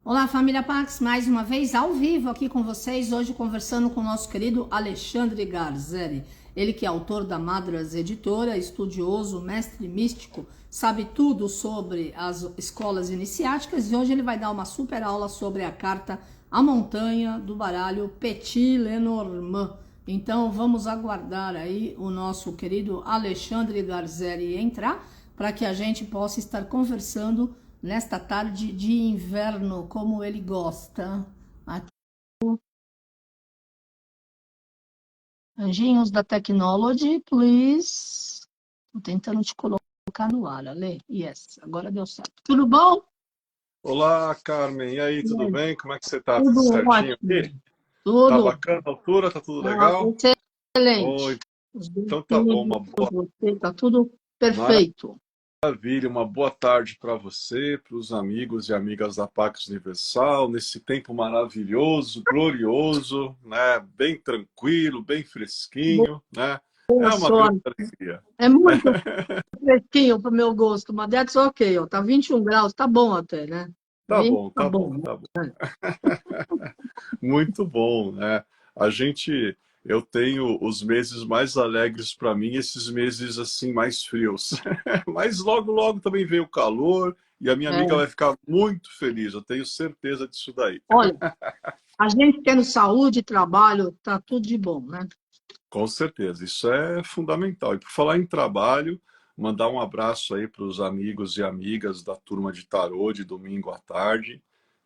Olá, família Pax, mais uma vez ao vivo aqui com vocês, hoje conversando com o nosso querido Alexandre Garzeri. Ele que é autor da Madras Editora, estudioso, mestre místico, sabe tudo sobre as escolas iniciáticas e hoje ele vai dar uma super aula sobre a carta A Montanha do baralho Petit Lenormand. Então vamos aguardar aí o nosso querido Alexandre Garzeri entrar para que a gente possa estar conversando nesta tarde de inverno, como ele gosta. Anjinhos da Technology, please. Tô tentando te colocar no ar, Ale. Yes, agora deu certo. Tudo bom? Olá, Carmen. E aí, tudo bem? Como é que você tá? Tudo Tudo certinho aqui? ótimo. Tá Tudo. bacana a altura? Tá tudo Ah, legal? Oi, excelente. Os então tá bom. filhos, você, tá tudo perfeito. Maravilha. Uma boa tarde para você, para os amigos e amigas da Pax Universal, nesse tempo maravilhoso, glorioso, né? Bem tranquilo, bem fresquinho, né? Boa É uma grande sorte. alegria. É muito fresquinho para o meu gosto, mas that's ok, ó. Tá 21 graus, tá bom até, né? Tá 20 bom, tá tá bom, bom, tá bom. né? Muito bom, né? A gente, eu tenho os meses mais alegres para mim, esses meses assim mais frios. Mas logo, logo também vem o calor e a minha amiga É. vai ficar muito feliz. Eu tenho certeza disso daí. Olha, a gente tendo saúde, trabalho, tá tudo de bom, né? Com certeza, isso é fundamental. E por falar em trabalho, mandar um abraço aí para os amigos e amigas da turma de tarô de domingo à tarde,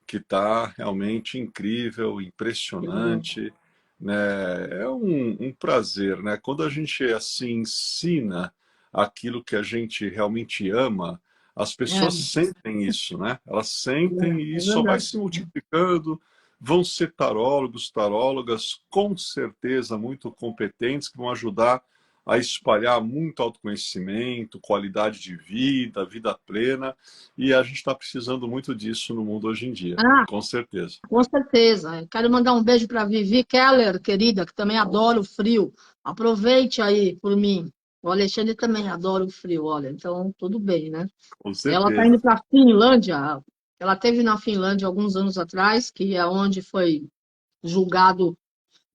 que está realmente incrível, impressionante, né? É um prazer, né? Quando a gente assim ensina aquilo que a gente realmente ama, as É, pessoas sentem isso, né? Elas sentem e é isso só vai verdade. se multiplicando. Vão ser tarólogos, tarólogas, com certeza muito competentes, que vão ajudar a espalhar muito autoconhecimento, qualidade de vida, vida plena, e a gente está precisando muito disso no mundo hoje em dia, Ah, com certeza. com certeza. Eu quero mandar um beijo para Vivi Keller, querida, que também adora o frio. Aproveite aí por mim. O Alexandre também adora o frio, olha, então tudo bem, né? Com Ela está indo certeza. para a Finlândia. Ela esteve na Finlândia alguns anos atrás, que é onde foi julgado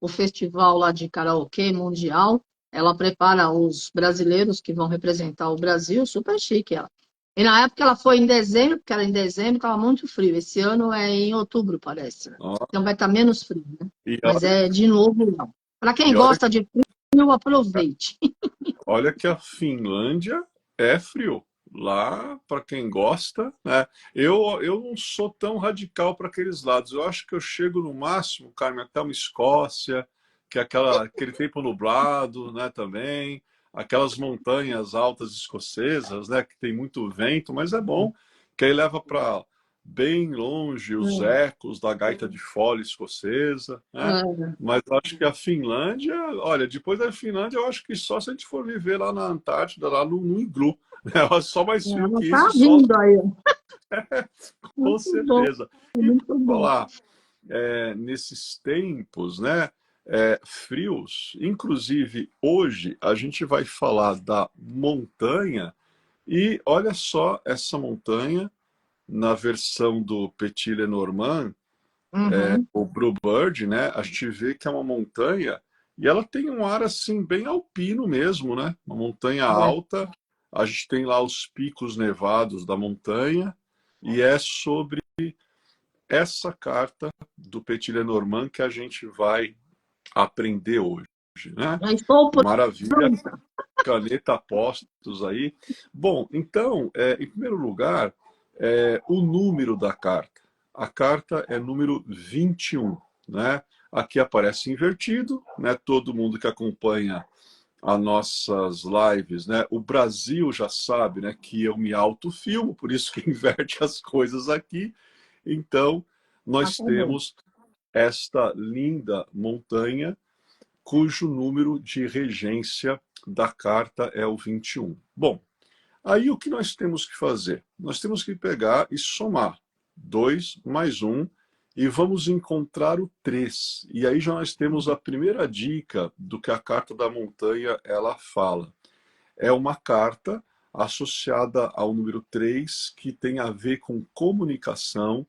o festival lá de karaokê mundial. Ela prepara os brasileiros que vão representar o Brasil, super chique ela. E na época ela foi em dezembro, porque era em dezembro, estava muito frio. Esse ano é em outubro, parece. Ó, Então vai estar menos frio, né? E Mas é de novo não. Para quem e olha, gosta de frio, aproveite. olha que a Finlândia é frio. Lá, para quem gosta, né? Eu não sou tão radical para aqueles lados. Eu acho que eu chego no máximo, Carmen, até uma Escócia, que é aquele tempo nublado, né? Também. Aquelas montanhas altas escocesas, né? Que tem muito vento, mas é bom, que aí leva para bem longe os ecos da gaita de fole escocesa, né? É, Mas eu acho que a Finlândia, olha, depois da Finlândia, eu acho que só se a gente for viver lá na Antártida, lá no iglu. É só mais frio ela que está isso, só vindo aí. com Muito bom, certeza. E por muito bom. falar nesses tempos, né, frios, inclusive hoje a gente vai falar da montanha, e olha só essa montanha na versão do Petit Lenormand, Uhum. o Bluebird, né? A gente vê que é uma montanha e ela tem um ar assim bem alpino mesmo, né? Uma montanha É. alta. A gente tem lá os picos nevados da montanha e é sobre essa carta do Petit Lenormand que a gente vai aprender hoje, né? Já estou Maravilha, pronta. caneta a postos aí. Bom, então, em primeiro lugar, o número da carta. A carta é número 21, né? Aqui aparece invertido, né? Todo mundo que acompanha as nossas lives, né? O Brasil já sabe, né, que eu me autofilmo, por isso que inverte as coisas aqui. Então, Ah, nós tá bom. temos esta linda montanha cujo número de regência da carta é o 21. Bom, aí o que nós temos que fazer? Nós temos que pegar e somar 2 mais um e vamos encontrar o 3. E aí já nós temos a primeira dica do que a carta da montanha ela fala. É uma carta associada ao número 3 que tem a ver com comunicação,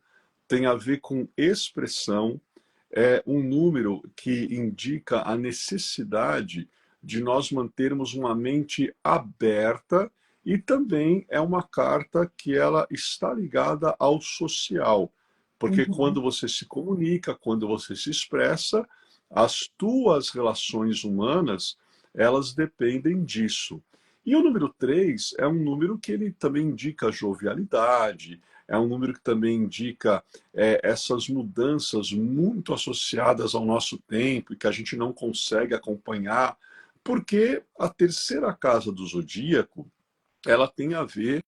tem a ver com expressão, é um número que indica a necessidade de nós mantermos uma mente aberta, e também é uma carta que ela está ligada ao social, porque Uhum. quando você se comunica, quando você se expressa, as tuas relações humanas, elas dependem disso. E o número 3 é um número que ele também indica jovialidade, é um número que também indica essas mudanças muito associadas ao nosso tempo e que a gente não consegue acompanhar, porque a terceira casa do zodíaco, ela tem a ver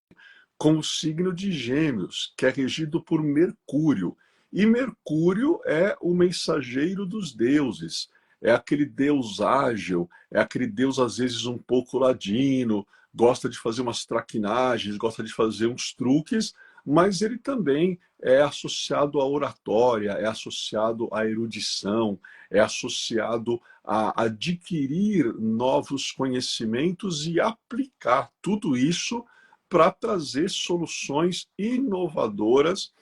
com o signo de Gêmeos, que é regido por Mercúrio. E Mercúrio é o mensageiro dos deuses, é aquele deus ágil, é aquele deus às vezes um pouco ladino, gosta de fazer umas traquinagens, gosta de fazer uns truques, mas ele também é associado à oratória, é associado à erudição, é associado a adquirir novos conhecimentos e aplicar tudo isso para trazer soluções inovadoras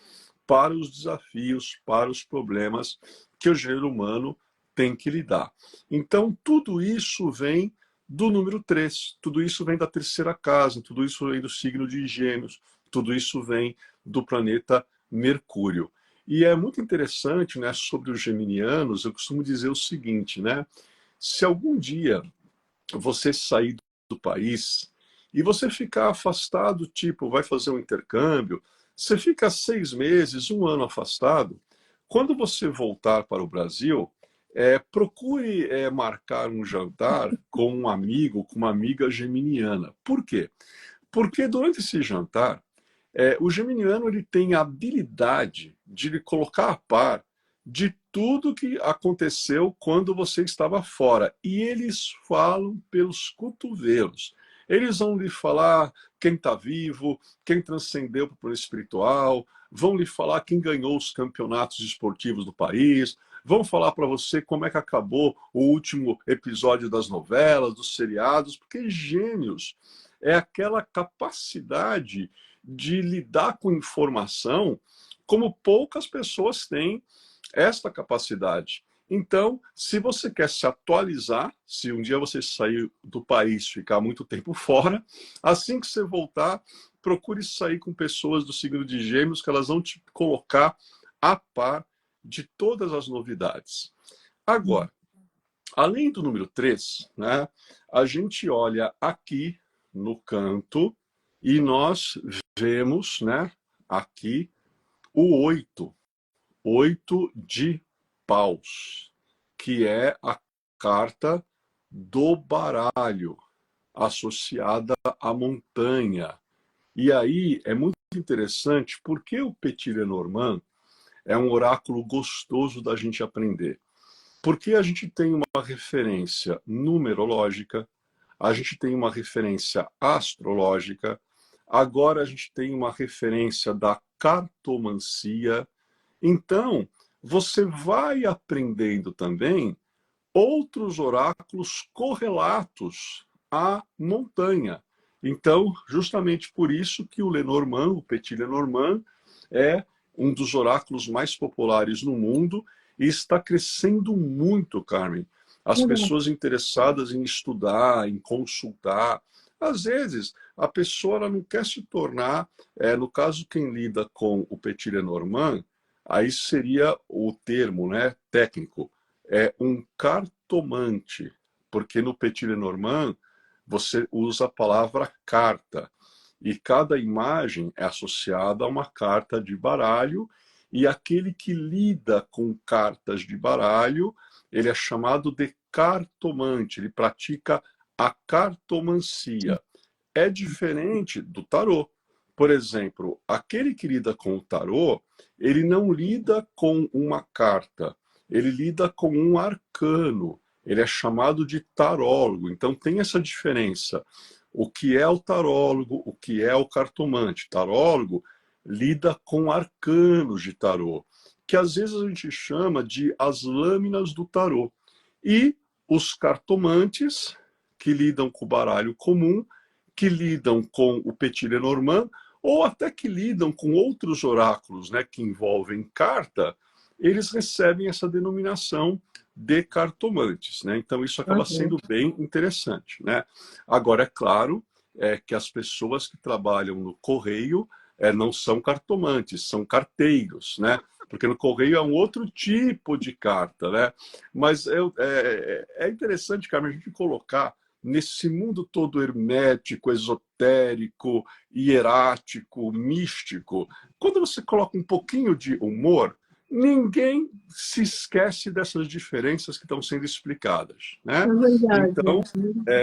para os desafios, para os problemas que o gênero humano tem que lidar. Então, tudo isso vem do número 3, tudo isso vem da terceira casa, tudo isso vem do signo de Gêmeos, tudo isso vem do planeta Mercúrio. E é muito interessante, né, sobre os geminianos, eu costumo dizer o seguinte, né, se algum dia você sair do país e você ficar afastado, tipo, vai fazer um intercâmbio, você fica 6 meses, um ano afastado, quando você voltar para o Brasil, procure marcar um jantar com um amigo, com uma amiga geminiana. Por quê? Porque durante esse jantar, o geminiano ele tem a habilidade de lhe colocar a par de tudo que aconteceu quando você estava fora. E eles falam pelos cotovelos. Eles vão lhe falar quem está vivo, quem transcendeu para o plano espiritual, vão lhe falar quem ganhou os campeonatos esportivos do país, vão falar para você como é que acabou o último episódio das novelas, dos seriados, porque Gêmeos é aquela capacidade de lidar com informação como poucas pessoas têm esta capacidade. Então, se você quer se atualizar, se um dia você sair do país, ficar muito tempo fora, assim que você voltar, procure sair com pessoas do signo de Gêmeos, que elas vão te colocar a par de todas as novidades. Agora, além do número 3, né, a gente olha aqui no canto e nós vemos, né, aqui o 8, 8 de paus, que é a carta do baralho, associada à montanha. E aí é muito interessante porque o Petit Lenormand é um oráculo gostoso da gente aprender. Porque a gente tem uma referência numerológica, a gente tem uma referência astrológica, agora a gente tem uma referência da cartomancia. Então, você vai aprendendo também outros oráculos correlatos à montanha. Então, justamente por isso que o Lenormand, o Petit Lenormand, é um dos oráculos mais populares no mundo e está crescendo muito, Carmen. As Legal. pessoas interessadas em estudar, em consultar. Às vezes, a pessoa ela não quer se tornar, no caso, quem lida com o Petit Lenormand, aí seria o termo, né, técnico, é um cartomante, porque no Petit Lenormand você usa a palavra carta, e cada imagem é associada a uma carta de baralho, e aquele que lida com cartas de baralho, ele é chamado de cartomante, ele pratica a cartomancia. É diferente do tarô. Por exemplo, aquele que lida com o tarô, ele não lida com uma carta, ele lida com um arcano, ele é chamado de tarólogo. Então tem essa diferença. O que é o tarólogo, o que é o cartomante? Tarólogo lida com arcanos de tarô, que às vezes a gente chama de as lâminas do tarô. E os cartomantes, que lidam com o baralho comum, que lidam com o Petit Lenormand, ou até que lidam com outros oráculos, né, que envolvem carta, eles recebem essa denominação de cartomantes, né? Então isso acaba Uhum. sendo bem interessante, né? Agora, é claro que as pessoas que trabalham no correio não são cartomantes, são carteiros, né? Porque no correio é um outro tipo de carta, né? Mas é interessante, Carmen, a gente colocar nesse mundo todo hermético, esotérico, hierático, místico, quando você coloca um pouquinho de humor, ninguém se esquece dessas diferenças que estão sendo explicadas, É né? verdade. Então,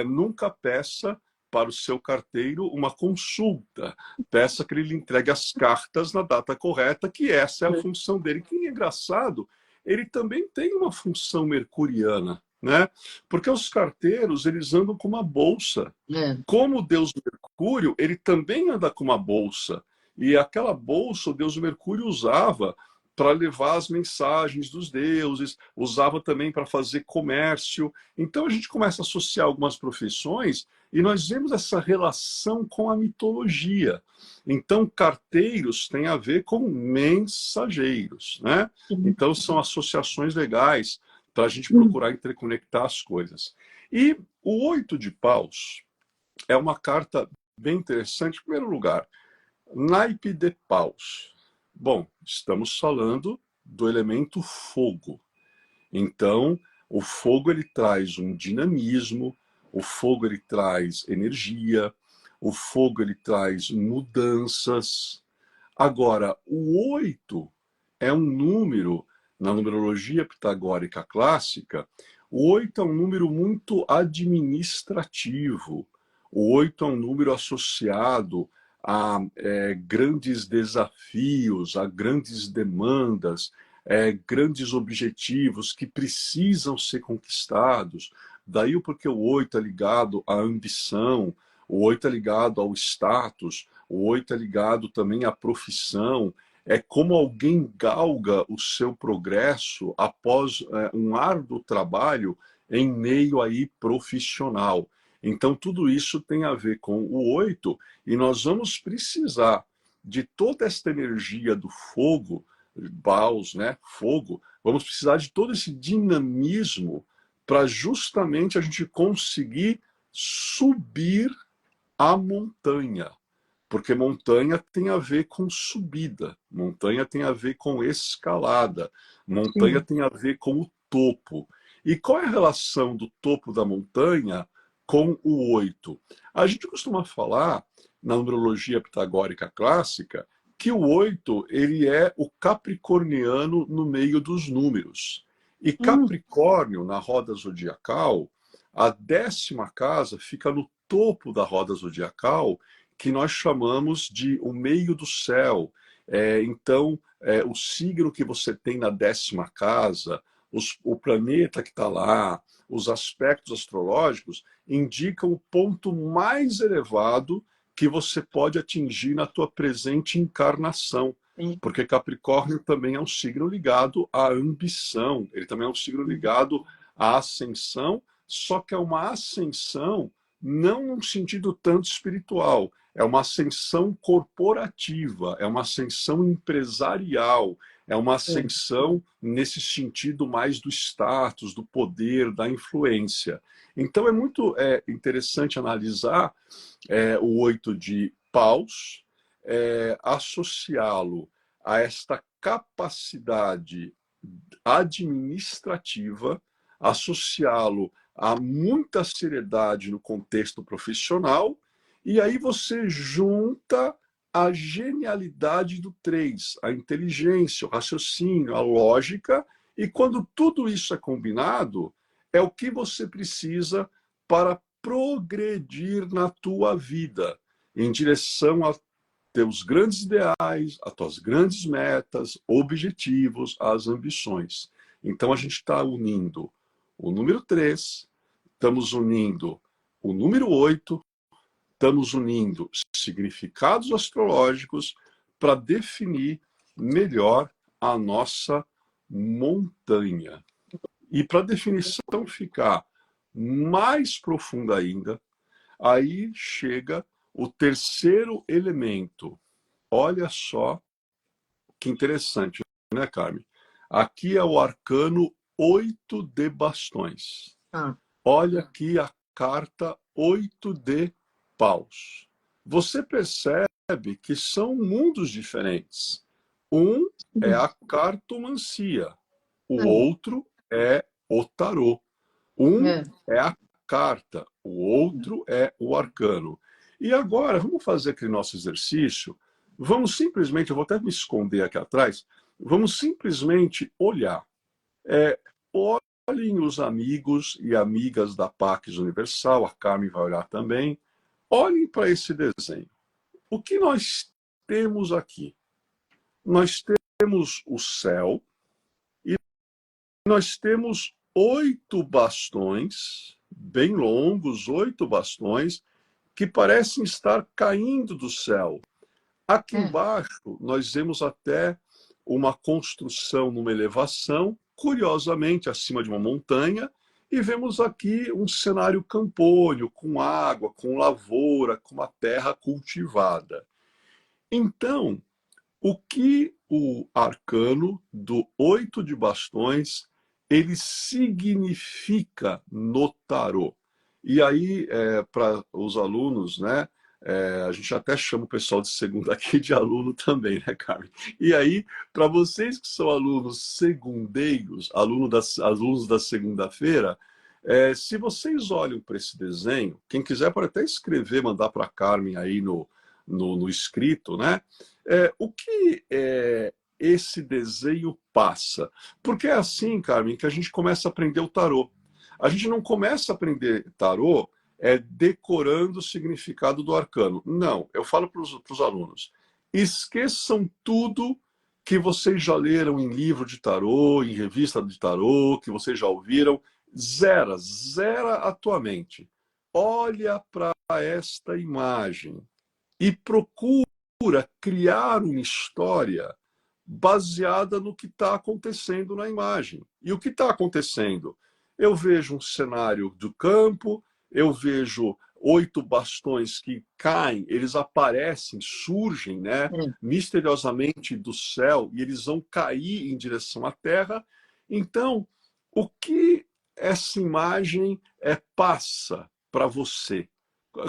nunca peça para o seu carteiro uma consulta. Peça que ele lhe entregue as cartas na data correta, que essa é a função dele. Que é engraçado, ele também tem uma função mercuriana, né? Porque os carteiros, eles andam com uma bolsa. É. Como o deus Mercúrio, ele também anda com uma bolsa. E aquela bolsa o deus Mercúrio usava para levar as mensagens dos deuses, usava também para fazer comércio. Então a gente começa a associar algumas profissões e nós vemos essa relação com a mitologia. Então, carteiros têm a ver com mensageiros, né? Então são associações legais para a gente procurar interconectar as coisas. E o oito de paus é uma carta bem interessante. Em primeiro lugar, naipe de paus. Bom, estamos falando do elemento fogo. Então, o fogo ele traz um dinamismo, o fogo ele traz energia, o fogo ele traz mudanças. Agora, o 8 é um número, na numerologia pitagórica clássica, o 8 é um número muito administrativo. O 8 é um número associado a grandes desafios, a grandes demandas, grandes objetivos que precisam ser conquistados. Daí o porquê o 8 é ligado à ambição, o 8 é ligado ao status, o 8 é ligado também à profissão. É como alguém galga o seu progresso após um árduo trabalho em meio aí profissional. Então, tudo isso tem a ver com o 8, e nós vamos precisar de toda esta energia do fogo, Baus, né? Fogo, vamos precisar de todo esse dinamismo para justamente a gente conseguir subir a montanha. Porque montanha tem a ver com subida, montanha tem a ver com escalada, montanha Sim. tem a ver com o topo. E qual é a relação do topo da montanha com o 8? A gente costuma falar, na numerologia pitagórica clássica, que o 8 ele é o capricorniano no meio dos números. E Hum, Capricórnio, na roda zodiacal, a 10ª casa fica no topo da roda zodiacal, que nós chamamos de o meio do céu. Então, o signo que você tem na 10ª casa, o planeta que está lá, os aspectos astrológicos, indicam o ponto mais elevado que você pode atingir na tua presente encarnação. sim. Porque Capricórnio também é um signo ligado à ambição, ele também é um signo ligado à ascensão, só que é uma ascensão não num sentido tanto espiritual, é uma ascensão corporativa, é uma ascensão empresarial, é uma É. ascensão nesse sentido mais do status, do poder, da influência. Então é muito interessante analisar o 8 de paus, associá-lo a esta capacidade administrativa, associá-lo a muita seriedade no contexto profissional, e aí você junta a genialidade do 3, a inteligência, o raciocínio, a lógica, e quando tudo isso é combinado, é o que você precisa para progredir na tua vida, em direção a teus grandes ideais, a tuas grandes metas, objetivos, as ambições. Então a gente está unindo o número 3, estamos unindo o número 8, estamos unindo significados astrológicos para definir melhor a nossa montanha. E para a definição ficar mais profunda ainda, aí chega o terceiro elemento, olha só que interessante, né, Carmen? Aqui é o arcano 8 de bastões. Ah, Olha aqui a carta 8 de paus. Você percebe que são mundos diferentes. Um é sim. a cartomancia, o É, outro é o tarô. Um é. é a carta, o outro é o arcano. E agora, vamos fazer aquele nosso exercício. Vamos simplesmente, eu vou até me esconder aqui atrás, vamos simplesmente olhar. É, olhem os amigos e amigas da Pax Universal, a Carmen vai olhar também. Olhem para esse desenho. O que nós temos aqui? Nós temos o céu e nós temos 8 bastões, bem longos, 8 bastões, que parecem estar caindo do céu. Aqui É. embaixo, nós vemos até uma construção numa elevação, curiosamente acima de uma montanha, e vemos aqui um cenário campônio, com água, com lavoura, com uma terra cultivada. Então, o que o arcano do 8 de bastões ele significa no tarô? E aí, para os alunos, né? A gente até chama o pessoal de segunda aqui de aluno também, né, Carmen? E aí, para vocês que são alunos segundeiros, alunos da segunda-feira, se vocês olham para esse desenho, quem quiser pode até escrever, mandar para a Carmen aí no escrito, né? O que esse desenho passa? Porque é assim, Carmen, que a gente começa a aprender o tarô. A gente não começa a aprender tarô decorando o significado do arcano. Não, eu falo para os alunos, esqueçam tudo que vocês já leram em livro de tarô, em revista de tarô, que vocês já ouviram. Zera a tua mente. Olha para esta imagem e procura criar uma história baseada no que está acontecendo na imagem. E o que está acontecendo? Eu vejo um cenário do campo, eu vejo 8 bastões que caem, eles aparecem, surgem, né, É. misteriosamente do céu, e eles vão cair em direção à terra. Então, o que essa imagem passa para você?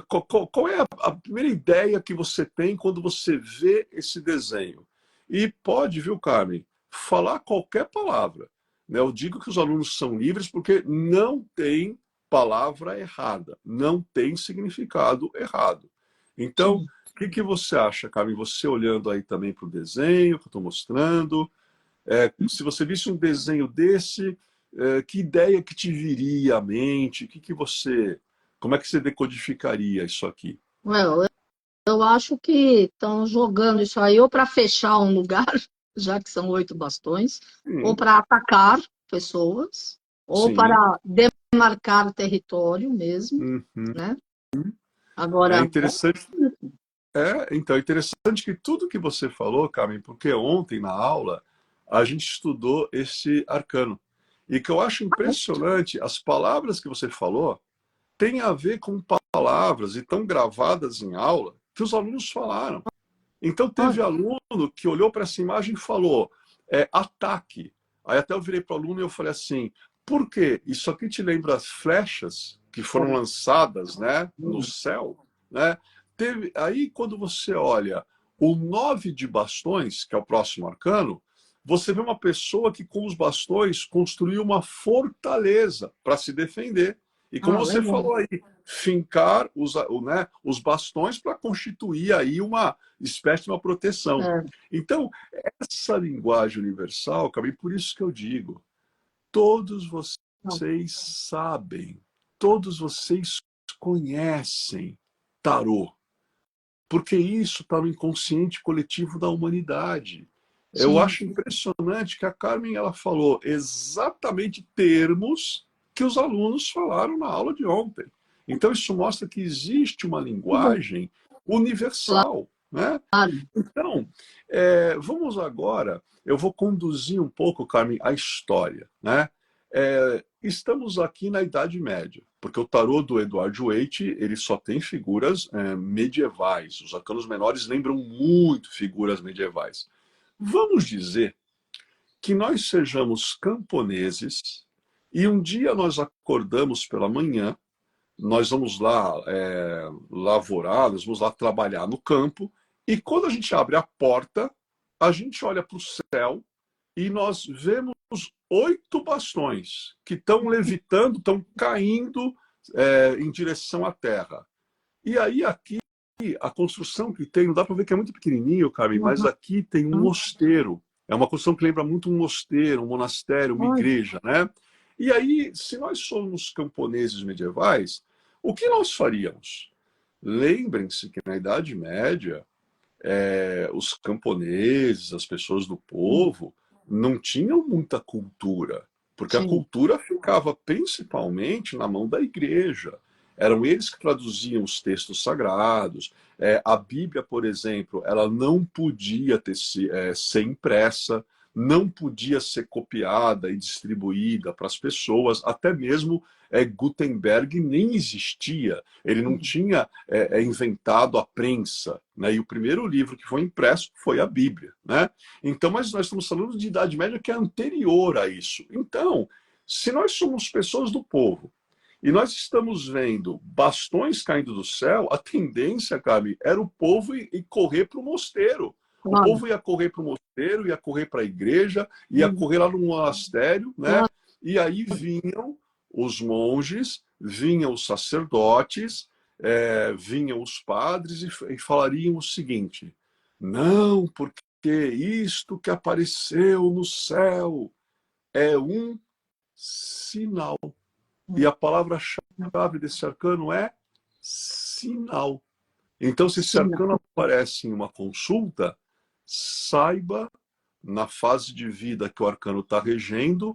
Qual é a primeira ideia que você tem quando você vê esse desenho? E pode, viu, Carmen, falar qualquer palavra. Né? Eu digo que os alunos são livres porque não tem palavra errada, não tem significado errado. Então, Sim. o que você acha, Carmen? Você olhando aí também para o desenho que eu estou mostrando, se você visse um desenho desse, que ideia que te viria à mente? Como é que você decodificaria isso aqui? Well, eu acho que estão jogando isso aí ou para fechar um lugar, já que são 8 bastões, ou Sim, para atacar pessoas, ou sim. para demarcar território mesmo, Uhum. né? É Agora, interessante. Então, é interessante que tudo que você falou, Carmen, porque ontem na aula a gente estudou esse arcano. E que eu acho impressionante, as palavras que você falou têm a ver com palavras e estão gravadas em aula que os alunos falaram. Então, teve olha, aluno que olhou para essa imagem e falou: ataque. Aí até eu virei para o aluno e eu falei assim: por quê? Isso aqui te lembra as flechas que foram lançadas, né, no céu? Né? Aí, quando você olha o 9 de bastões, que é o próximo arcano, você vê uma pessoa que, com os bastões, construiu uma fortaleza para se defender. E como você legal. falou aí, fincar os bastões para constituir aí uma espécie de uma proteção. É, Então, essa linguagem universal, Cabe, por isso que eu digo, todos não, vocês sabem, todos vocês conhecem tarô, porque isso está no inconsciente coletivo da humanidade. Eu sim. acho impressionante que a Carmen ela falou exatamente termos que os alunos falaram na aula de ontem. Então, isso mostra que existe uma Que bom, linguagem universal. Né? claro. Então, vamos agora, eu vou conduzir um pouco, Carmen, a história. Né? Estamos aqui na Idade Média, porque o tarô do Edward Waite, ele só tem figuras medievais. Os arcanos menores lembram muito figuras medievais. Vamos dizer que nós sejamos camponeses e um dia nós acordamos pela manhã, nós vamos lá lavourar, nós vamos lá trabalhar no campo, e quando a gente abre a porta, a gente olha para o céu e nós vemos 8 bastões que estão levitando, estão caindo em direção à terra. E aí aqui, a construção que tem, não dá para ver que é muito pequenininho, Carmen, mas aqui tem um mosteiro. É uma construção que lembra muito um mosteiro, um monastério, uma igreja, né? E aí, se nós somos camponeses medievais, o que nós faríamos? Lembrem-se que na Idade Média, os camponeses, as pessoas do povo, não tinham muita cultura, porque a cultura ficava principalmente na mão da igreja. Eram eles que traduziam os textos sagrados. A Bíblia, por exemplo, ela não podia ser impressa, não podia ser copiada e distribuída para as pessoas, até mesmo Gutenberg nem existia, ele não tinha inventado a prensa, né? E o primeiro livro que foi impresso foi a Bíblia, né? Então, mas nós estamos falando de Idade Média que é anterior a isso. Então, se nós somos pessoas do povo, e nós estamos vendo bastões caindo do céu, a tendência, Gabi, era o povo ir correr para o mosteiro. O povo ia correr para o mosteiro, ia correr para a igreja, ia correr lá no monastério, né? E aí vinham os monges, vinham os sacerdotes, vinham os padres e falariam o seguinte: não, porque isto que apareceu no céu é um sinal. E a palavra-chave desse arcano é sinal. Então, se esse arcano aparece em uma consulta, saiba, na fase de vida que o arcano está regendo,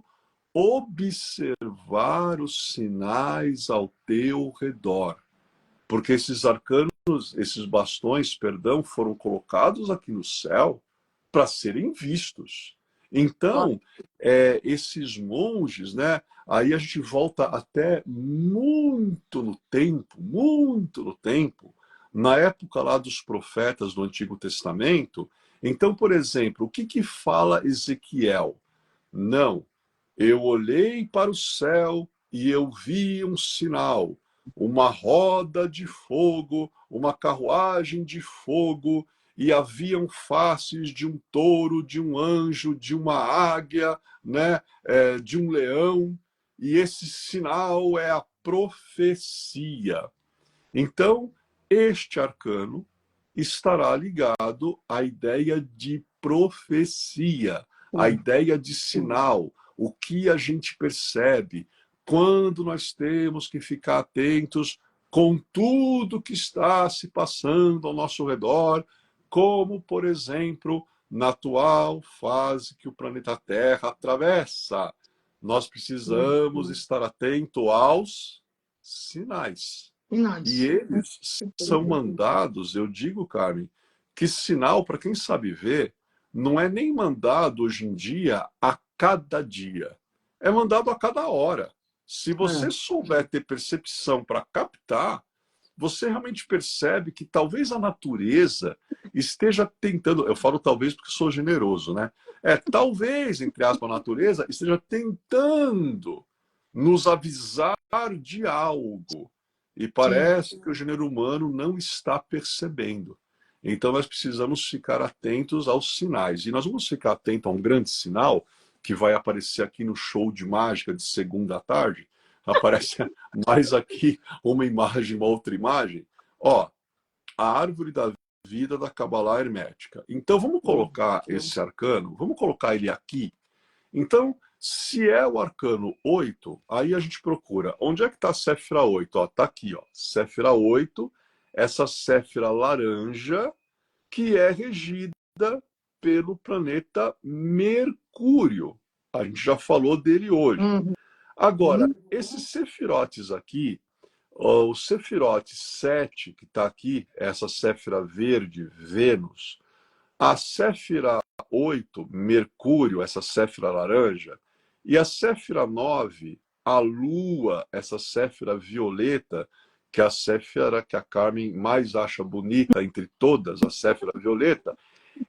observar os sinais ao teu redor. Porque esses arcanos, esses bastões, perdão, foram colocados aqui no céu para serem vistos. Então, esses monges, né? Aí a gente volta até muito no tempo, na época lá dos profetas do Antigo Testamento. Então, por exemplo, o que fala Ezequiel? Não, eu olhei para o céu e eu vi um sinal, uma roda de fogo, uma carruagem de fogo, e haviam faces de um touro, de um anjo, de uma águia, né, de um leão, e esse sinal é a profecia. Então, este arcano estará ligado à ideia de profecia, à ideia de sinal, o que a gente percebe, quando nós temos que ficar atentos com tudo que está se passando ao nosso redor, como, por exemplo, na atual fase que o planeta Terra atravessa. Nós precisamos estar atento aos sinais. E eles são mandados, eu digo, Carmen, que sinal, para quem sabe ver, não é nem mandado hoje em dia a cada dia. É mandado a cada hora. Se você souber ter percepção para captar, você realmente percebe que talvez a natureza esteja tentando, eu falo talvez porque sou generoso, né? Talvez, entre aspas, a natureza esteja tentando nos avisar de algo. E parece que o gênero humano não está percebendo. Então nós precisamos ficar atentos aos sinais. E nós vamos ficar atentos a um grande sinal que vai aparecer aqui no show de mágica de segunda à tarde. Aparece mais aqui uma imagem, uma outra imagem. Ó, a árvore da vida da Cabalá Hermética. Então vamos colocar esse arcano, vamos colocar ele aqui. Então, se é o arcano 8, aí a gente procura. Onde é que está a Séfira 8? Ó, tá aqui, ó. Séfira 8, essa Séfira laranja, que é regida pelo planeta Mercúrio. A gente já falou dele hoje. Agora, esses sefirotes aqui, o sefirote 7, que está aqui, essa Séfira verde, Vênus, a Séfira 8, Mercúrio, essa Séfira laranja, E a Séfira 9, a Lua, essa Séfira violeta, que é a Séfira que a Carmen mais acha bonita entre todas, a Séfira violeta,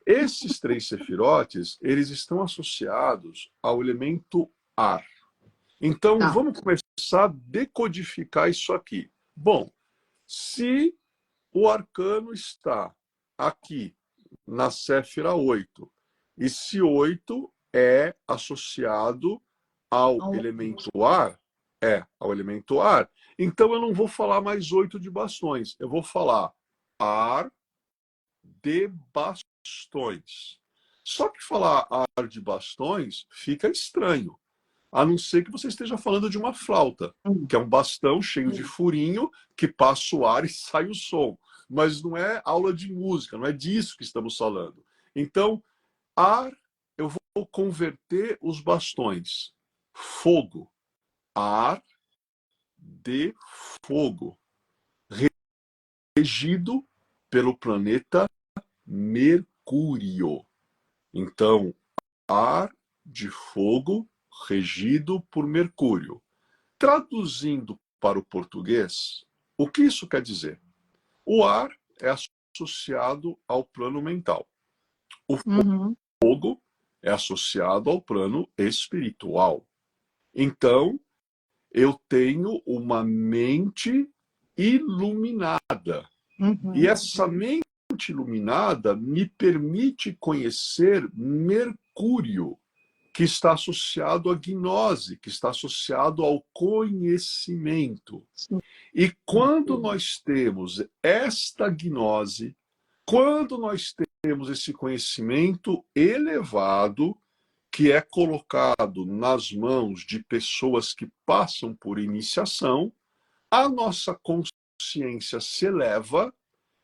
esses três sefirotes, eles estão associados ao elemento ar. Então, Tá. vamos começar a decodificar isso aqui. Bom, se o arcano está aqui na Séfira 8, e se 8 é associado ao elemento ar, ao elemento ar, então eu não vou falar mais 8 de bastões, eu vou falar ar de bastões. Só que falar ar de bastões fica estranho, a não ser que você esteja falando de uma flauta, que é um bastão cheio de furinho que passa o ar e sai o som. Mas não é aula de música, não é disso que estamos falando. Então, ar, eu vou converter os bastões. Fogo, ar de fogo, regido pelo planeta Mercúrio. Então, ar de fogo regido por Mercúrio. Traduzindo para o português, o que isso quer dizer? O ar é associado ao plano mental. O Uhum. fogo é associado ao plano espiritual. Então, eu tenho uma mente iluminada. E Uhum. essa mente iluminada me permite conhecer Mercúrio, que está associado à gnose, que está associado ao conhecimento. Sim. E quando nós temos esta gnose, quando nós temos esse conhecimento elevado, que é colocado nas mãos de pessoas que passam por iniciação, a nossa consciência se eleva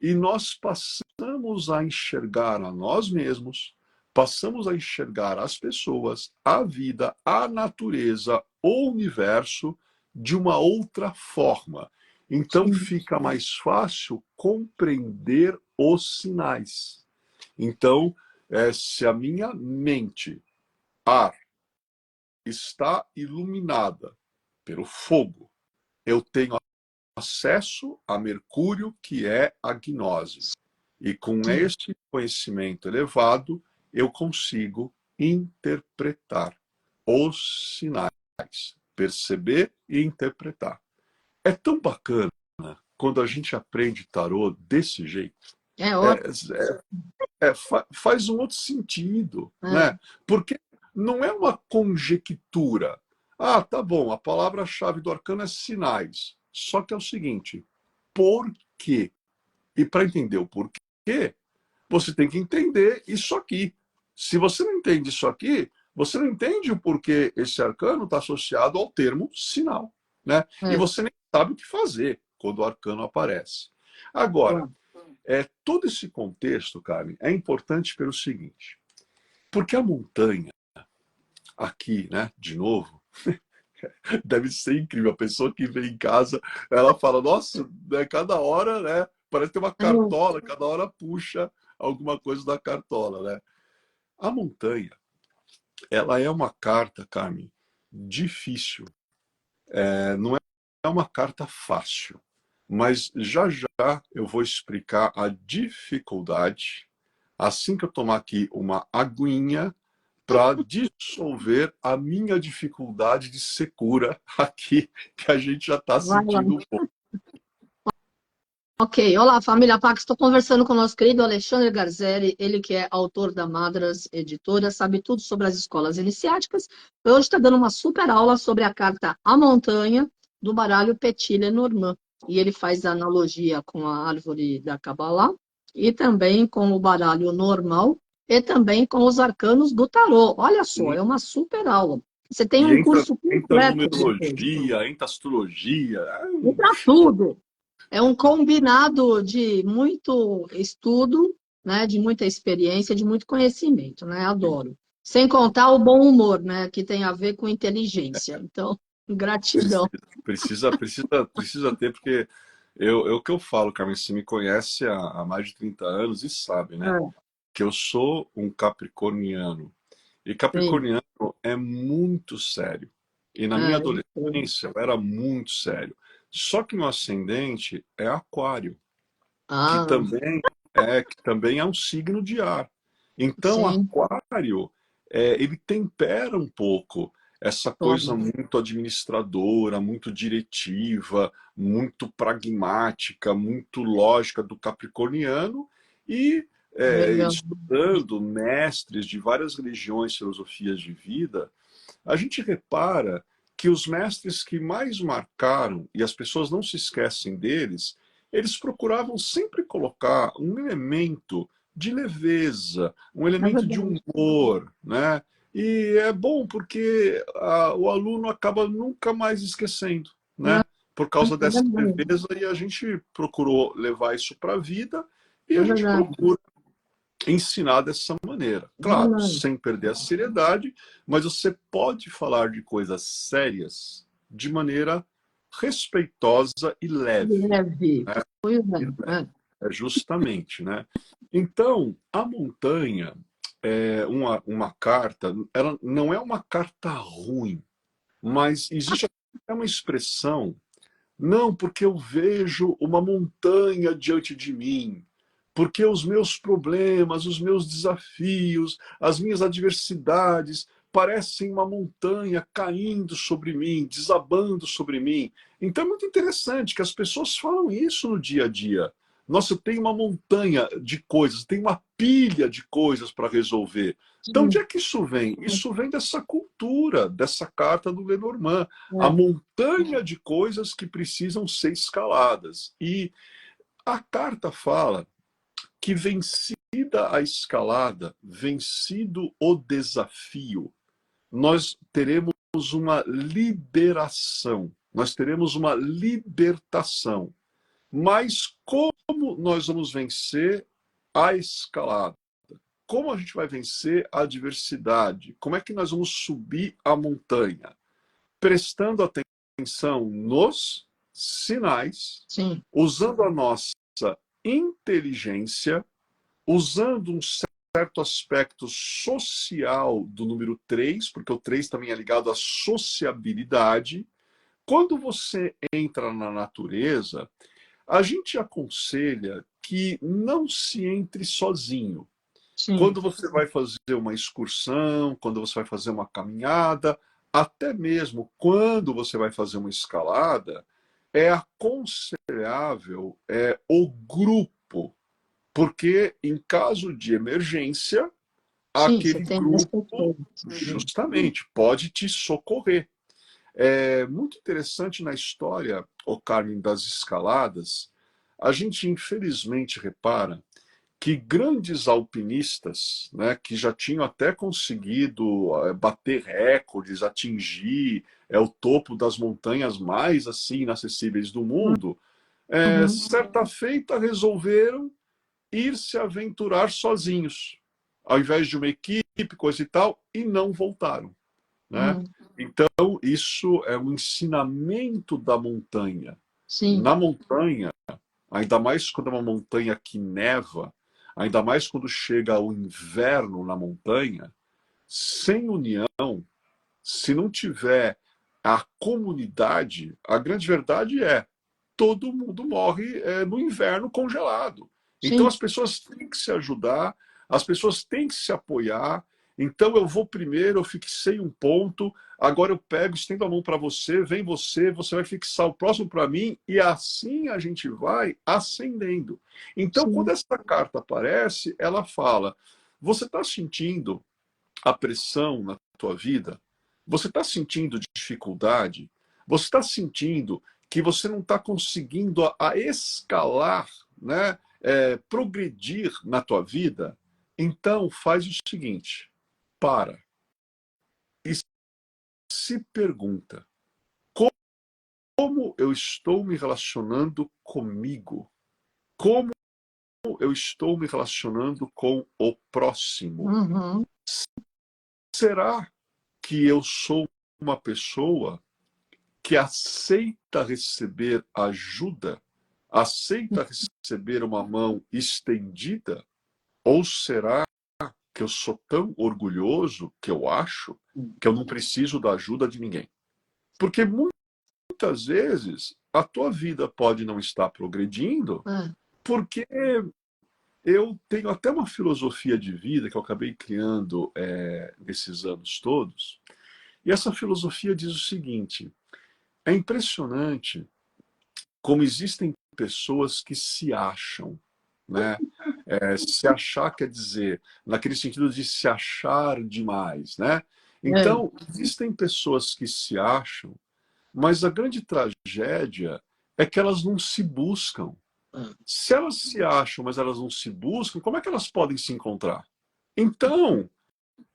e nós passamos a enxergar a nós mesmos, passamos a enxergar as pessoas, a vida, a natureza, o universo de uma outra forma. Então Sim. fica mais fácil compreender os sinais. Então, se a minha mente, ar, está iluminada pelo fogo, eu tenho acesso a Mercúrio, que é a gnose. E com Sim. este conhecimento elevado, eu consigo interpretar os sinais, perceber e interpretar. É tão bacana quando a gente aprende tarô desse jeito. É É, ótimo. faz um outro sentido, É. né? Porque não é uma conjectura. Ah, tá bom, a palavra-chave do arcano é sinais. Só que é o seguinte, por quê? E para entender o porquê, você tem que entender isso aqui. Se você não entende isso aqui, você não entende o porquê esse arcano está associado ao termo sinal, né? E É. você nem sabe o que fazer quando o arcano aparece. Agora, Claro. todo esse contexto, Carmen, é importante pelo seguinte, porque a montanha, aqui, né, de novo, deve ser incrível. A pessoa que vem em casa, ela fala, nossa, né, cada hora, né, parece ter uma É. cartola, cada hora puxa alguma coisa da cartola, né? A montanha, ela é uma carta, Carmen, difícil. Não é uma carta fácil. Mas já já eu vou explicar a dificuldade assim que eu tomar aqui uma aguinha para dissolver a minha dificuldade de secura aqui, que a gente já está Vai lá. sentindo um pouco. Ok, olá família Pax, estou conversando com o nosso querido Alexandre Garzelli, ele que é autor da Madras Editora, sabe tudo sobre as escolas iniciáticas. Hoje está dando uma super aula sobre a carta A Montanha, do baralho Petit Lenormand. E ele faz a analogia com a árvore da Kabbalah, e também com o baralho normal, e também com os arcanos do tarô. Olha só, Sim. é uma super aula. Você tem E um entra, curso entra completo depois. numerologia, entra astrologia. E para tudo. É um combinado de muito estudo, né, de muita experiência, de muito conhecimento, né? Adoro. Sem contar o bom humor, né, que tem a ver com inteligência. Então, Precisa, gratidão. precisa ter, porque o que eu falo, Carmen, você me conhece há mais de 30 anos e sabe, né? É, Que eu sou um capricorniano. E sim. capricorniano é muito sério. E na minha É, eu sei. adolescência eu era muito sério. Só que meu ascendente é aquário, que Ah, também que também é um signo de ar. Então, sim, aquário, ele tempera um pouco essa coisa claro. muito administradora, muito diretiva, muito pragmática, muito lógica do capricorniano e Legal. estudando mestres de várias religiões, filosofias de vida, a gente repara que os mestres que mais marcaram, e as pessoas não se esquecem deles, eles procuravam sempre colocar um elemento de leveza, um É elemento de verdade. humor, né? E é bom porque o aluno acaba nunca mais esquecendo, É, né? Por causa é dessa verdade. leveza, e a gente procurou levar isso para a vida e É a gente verdade. procura ensinar dessa maneira. É Claro, verdade. sem perder a seriedade, mas você pode falar de coisas sérias de maneira respeitosa e leve. Leve. Pois E é. leve. É justamente, né? Então, a montanha é uma carta, ela não é uma carta ruim, mas existe até uma expressão não, porque eu vejo uma montanha diante de mim, porque os meus problemas, os meus desafios, as minhas adversidades parecem uma montanha caindo sobre mim, desabando sobre mim. Então é muito interessante que as pessoas falam isso no dia a dia. Nossa, eu tenho uma montanha de coisas, tenho uma pilha de coisas para resolver. Então, onde Sim. é que isso vem? Isso vem dessa cultura, dessa carta do Lenormand, a É. montanha de coisas que precisam ser escaladas. E a carta fala que vencida a escalada, vencido o desafio, nós teremos uma liberação, nós teremos uma libertação. Mas como nós vamos vencer a escalada? Como a gente vai vencer a adversidade? Como é que nós vamos subir a montanha? Prestando atenção nos sinais, Sim. usando a nossa inteligência, usando um certo aspecto social do número 3, porque o 3 também é ligado à sociabilidade. Quando você entra na natureza, a gente aconselha que não se entre sozinho. Sim. Quando você vai fazer uma excursão, quando você vai fazer uma caminhada, até mesmo quando você vai fazer uma escalada, é aconselhável o grupo, porque em caso de emergência, Sim, você aquele tem mais grupo pessoas. justamente pode te socorrer. É muito interessante na história, o Carmen, das escaladas, a gente infelizmente repara que grandes alpinistas, né, que já tinham até conseguido bater recordes, atingir o topo das montanhas mais assim inacessíveis do mundo, Uhum. certa feita resolveram ir se aventurar sozinhos, ao invés de uma equipe, coisa e tal, e não voltaram, né? Uhum. Então, isso é um ensinamento da montanha. Sim. Na montanha, ainda mais quando é uma montanha que neva, ainda mais quando chega o inverno na montanha, sem união, se não tiver a comunidade, a grande verdade é todo mundo morre no inverno congelado. Então Sim. as pessoas têm que se ajudar, as pessoas têm que se apoiar. Então eu vou primeiro, eu fixei um ponto, agora eu pego, estendo a mão para você, vem você, você vai fixar o próximo para mim, e assim a gente vai ascendendo. Então, quando Sim. essa carta aparece, ela fala: você está sentindo a pressão na tua vida? Você está sentindo dificuldade? Você está sentindo que você não está conseguindo a escalar, né? Progredir na tua vida? Então faz o seguinte: para e se pergunta como eu estou me relacionando comigo? Como eu estou me relacionando com o próximo? Uhum. Será que eu sou uma pessoa que aceita receber ajuda, aceita receber uma mão estendida? Ou será que eu sou tão orgulhoso que eu acho que eu não preciso da ajuda de ninguém. Porque muitas vezes a tua vida pode não estar progredindo porque eu tenho até uma filosofia de vida que eu acabei criando nesses anos todos. E essa filosofia diz o seguinte: é impressionante como existem pessoas que se acham, né? Se achar quer dizer, naquele sentido de se achar demais, né? Então, existem pessoas que se acham, mas a grande tragédia é que elas não se buscam. Se elas se acham, mas elas não se buscam, como é que elas podem se encontrar? Então,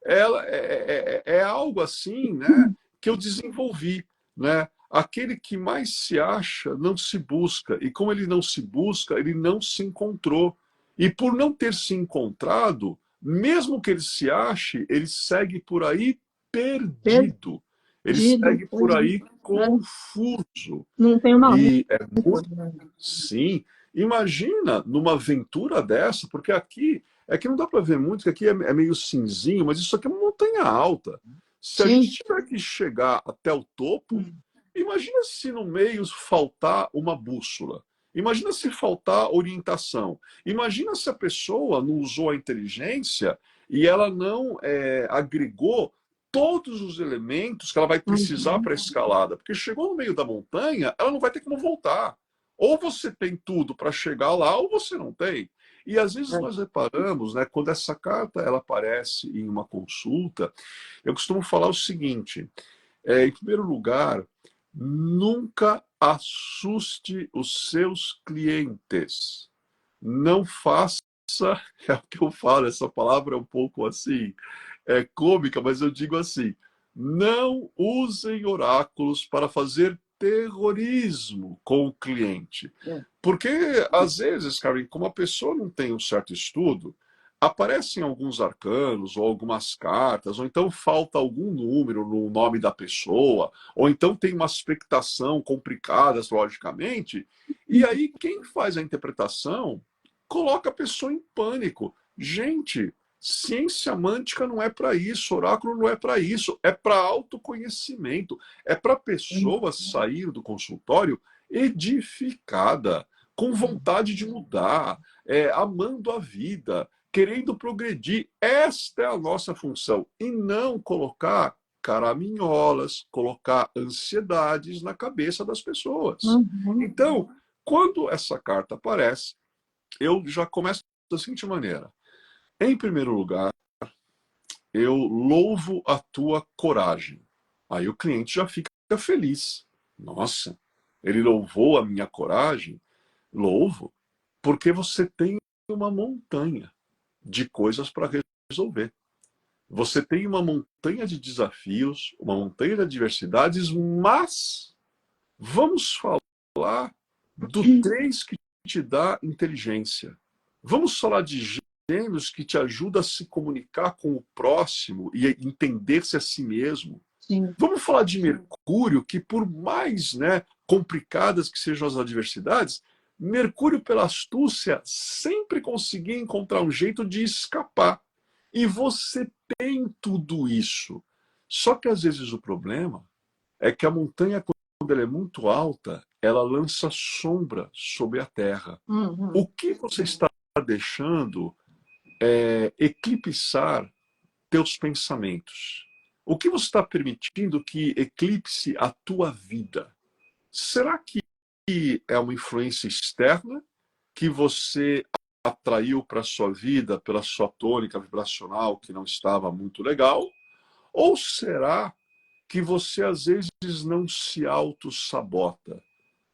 é algo assim, né, que eu desenvolvi, né? Aquele que mais se acha não se busca, e como ele não se busca, ele não se encontrou. E por não ter se encontrado, mesmo que ele se ache, ele segue por aí perdido. Ele Perdido, segue pois por aí é. confuso. Não tem uma E é roupa. muito. Sim. Imagina numa aventura dessa, porque aqui é que não dá para ver muito, que aqui é meio cinzinho, mas isso aqui é uma montanha alta. Se a gente Sim. tiver que chegar até o topo, imagina se no meio faltar uma bússola. Imagina se faltar orientação. Imagina se a pessoa não usou a inteligência e ela não agregou todos os elementos que ela vai precisar para a escalada. Porque chegou no meio da montanha, ela não vai ter como voltar. Ou você tem tudo para chegar lá, ou você não tem. E às vezes nós reparamos, né, quando essa carta ela aparece em uma consulta, eu costumo falar o seguinte: em primeiro lugar, nunca assuste os seus clientes. Não faça, é o que eu falo, essa palavra é um pouco assim, cômica, mas eu digo assim: não usem oráculos para fazer terrorismo com o cliente. Porque, às vezes, Karen, como a pessoa não tem um certo estudo, aparecem alguns arcanos ou algumas cartas, ou então falta algum número no nome da pessoa, ou então tem uma expectação complicada astrologicamente, e aí quem faz a interpretação coloca a pessoa em pânico. Gente, ciência mântica não é para isso, oráculo não é para isso, é para autoconhecimento, é para a pessoa sair do consultório edificada, com vontade de mudar, amando a vida, querendo progredir. Esta é a nossa função, e não colocar caraminholas, colocar ansiedades na cabeça das pessoas. Então, quando essa carta aparece, eu já começo da seguinte maneira: em primeiro lugar, eu louvo a tua coragem. Aí o cliente já fica feliz. Nossa, ele louvou a minha coragem? Louvo, porque você tem uma montanha de coisas para resolver. Você tem uma montanha de desafios, uma montanha de adversidades, mas vamos falar do 3 que te dá inteligência. Vamos falar de Gêmeos que te ajuda a se comunicar com o próximo e entender-se a si mesmo. Sim. Vamos falar de Mercúrio, que por mais, né, complicadas que sejam as adversidades, Mercúrio, pela astúcia, sempre conseguia encontrar um jeito de escapar. E você tem tudo isso. Só que às vezes o problema é que a montanha, quando ela é muito alta, ela lança sombra sobre a terra. O que você está deixando eclipsar teus pensamentos? O que você está permitindo que eclipse a tua vida? Será que é uma influência externa que você atraiu para a sua vida pela sua tônica vibracional que não estava muito legal? Ou será que você às vezes não se auto-sabota?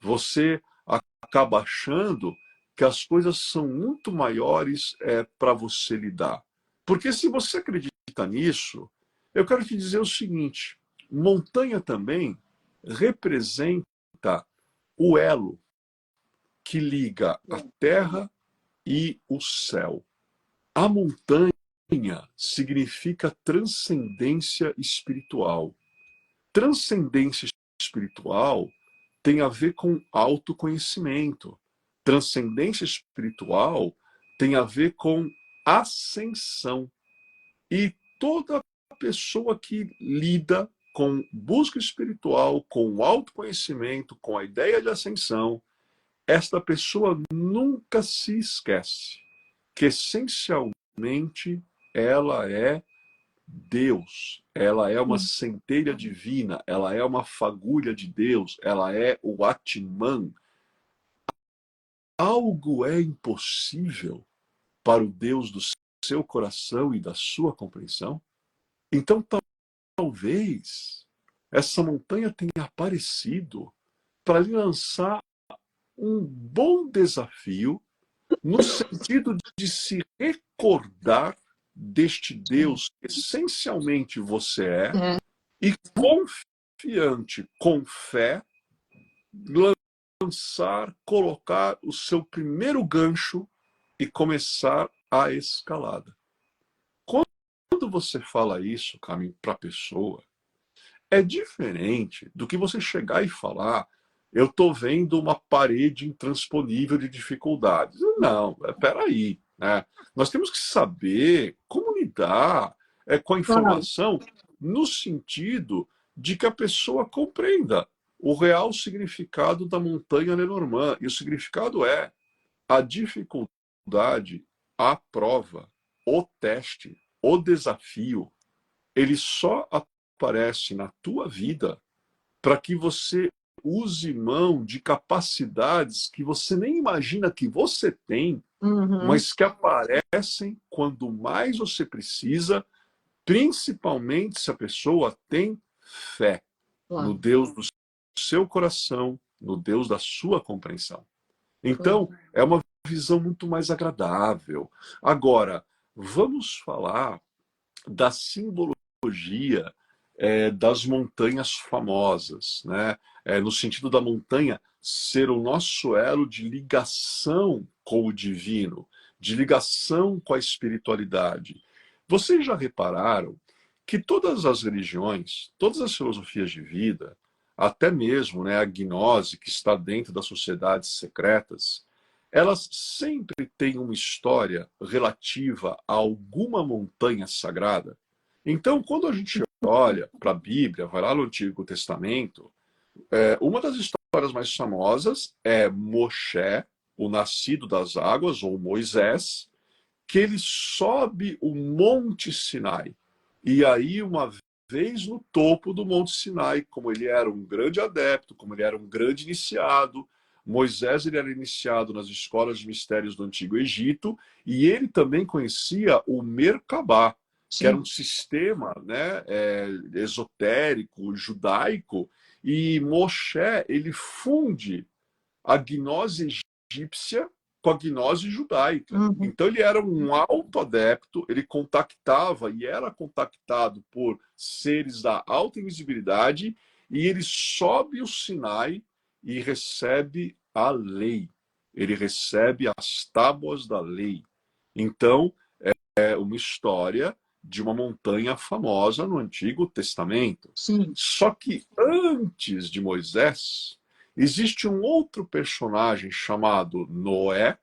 Você acaba achando que as coisas são muito maiores para você lidar. Porque se você acredita nisso, eu quero te dizer o seguinte: montanha também representa o elo que liga a terra e o céu. A montanha significa transcendência espiritual. Transcendência espiritual tem a ver com autoconhecimento. Transcendência espiritual tem a ver com ascensão. E toda pessoa que lida com busca espiritual, com o autoconhecimento, com a ideia de ascensão, esta pessoa nunca se esquece que essencialmente ela é Deus, ela é uma centelha divina, ela é uma fagulha de Deus, ela é o Atman. Algo é impossível para o Deus do seu coração e da sua compreensão? Então, talvez essa montanha tenha aparecido para lhe lançar um bom desafio no sentido de se recordar deste Deus que essencialmente você é e confiante, com fé, lançar, colocar o seu primeiro gancho e começar a escalada. Quando você fala isso, Caminho, para a pessoa, é diferente do que você chegar e falar: eu estou vendo uma parede intransponível de dificuldades. Não, peraí. Né? Nós temos que saber como lidar com a informação no sentido de que a pessoa compreenda o real significado da montanha Lenormand. E o significado é a dificuldade, a prova, o teste, o desafio. Ele só aparece na tua vida para que você use mão de capacidades que você nem imagina que você tem, mas que aparecem quando mais você precisa, principalmente se a pessoa tem fé no Deus do seu coração, no Deus da sua compreensão. Então, é uma visão muito mais agradável. Agora, vamos falar da simbologia das montanhas famosas, né? No sentido da montanha ser o nosso elo de ligação com o divino, de ligação com a espiritualidade. Vocês já repararam que todas as religiões, todas as filosofias de vida, até mesmo, né, a gnose que está dentro das sociedades secretas, elas sempre têm uma história relativa a alguma montanha sagrada. Então, quando a gente olha para a Bíblia, vai lá no Antigo Testamento, uma das histórias mais famosas é Moshe, o nascido das águas, ou Moisés, que ele sobe o Monte Sinai. E aí, uma vez no topo do Monte Sinai, como ele era um grande adepto, como ele era um grande iniciado, Moisés ele era iniciado nas escolas de mistérios do Antigo Egito, e ele também conhecia o Merkabah, que era um sistema, né, esotérico, judaico, e Moshe ele funde a gnose egípcia com a gnose judaica. Então ele era um autoadepto, ele contactava e era contactado por seres da alta invisibilidade, e ele sobe o Sinai e recebe a lei. Ele recebe as tábuas da lei. Então, é uma história de uma montanha famosa no Antigo Testamento. Só que antes de Moisés, existe um outro personagem chamado Noé,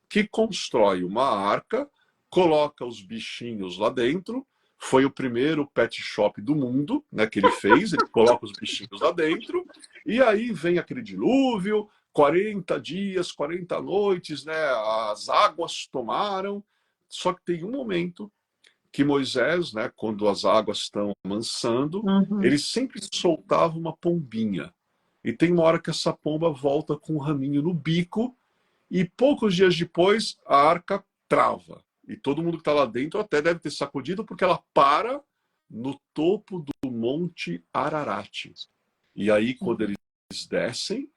que constrói uma arca, coloca os bichinhos lá dentro. Foi o primeiro pet shop do mundo, né, que ele fez. Ele coloca os bichinhos lá dentro. E aí vem aquele dilúvio, 40 dias, 40 noites, né, as águas tomaram. Só que tem um momento que Moisés, né, quando as águas estão amansando, ele sempre soltava uma pombinha. E tem uma hora que essa pomba volta com um raminho no bico, e poucos dias depois a arca trava. E todo mundo que está lá dentro até deve ter sacudido, porque ela para no topo do Monte Ararat. E aí, quando eles descem,